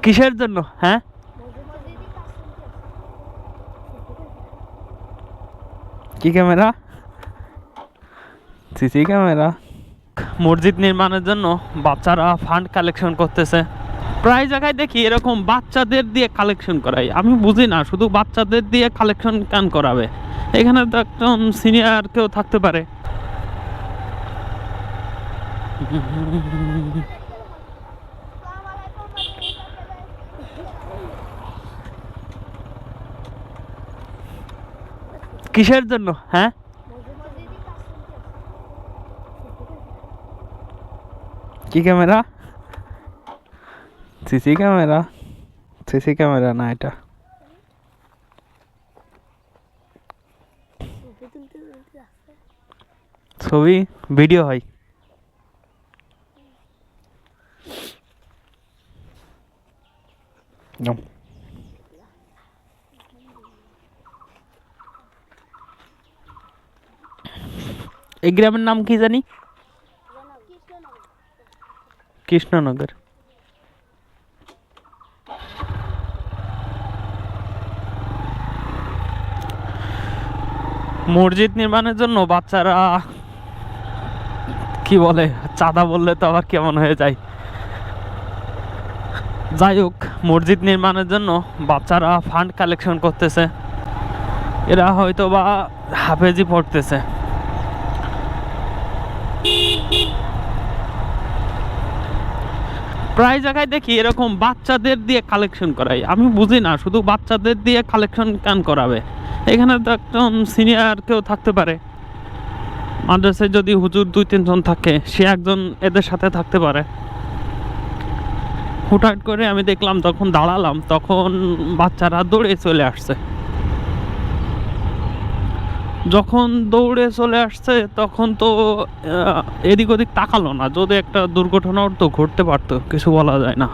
কিসের জন্য? হ্যাঁ, কি ক্যামেরা? CC camera. মসজিদ নির্মাণের জন্য বাচ্চারা ফান্ড কালেকশন করতেছে। প্রায় জায়গায় দেখি এরকম বাচ্চাদের দিয়ে কালেকশন করায়। আমি বুঝি না শুধু বাচ্চাদের দিয়ে কালেকশন কেন করাবে। এখানে তো একদম সিনিয়র কেউ থাকতে পারে। কিসের জন্য? হ্যাঁ, কি camera? CC camera. CC camera না, এটা ছবি ভিডিও হয়। এই গ্রামের নাম কি জানি? কৃষ্ণনগর। মসজিদ নির্মাণের জন্য বাচ্চারা কি বলে, চাঁদা বললে তো আবার কেমন হয়ে যায়। যাই হোক, মসজিদ নির্মাণের জন্য বাচ্চারা ফান্ড কালেকশন করতেছে। এরা হয়তো বা হাফেজি পড়তেছে। প্রায় জায়গায় দেখি এরকম বাচ্চাদের দিয়ে কালেকশন করায়। আমি বুঝি না শুধু বাচ্চাদের দিয়ে কালেকশন কেন করাবে। এখানে তো একদম সিনিয়র কেউ থাকতে পারে। মাদ্রাসায় যদি হুজুর 2-3 জন থাকে, সে একজন এদের সাথে থাকতে পারে। হুটহাট করে আমি দেখলাম, তখন দাঁড়ালাম, তখন বাচ্চারা দৌড়ে চলে আসছে। যখন দৌড়ে চলে আসছে তখন তো এদিক ওদিক তাকালো না। যদি একটা দুর্ঘটনাও তো ঘটতে পারতো, কিছু বলা যায় না।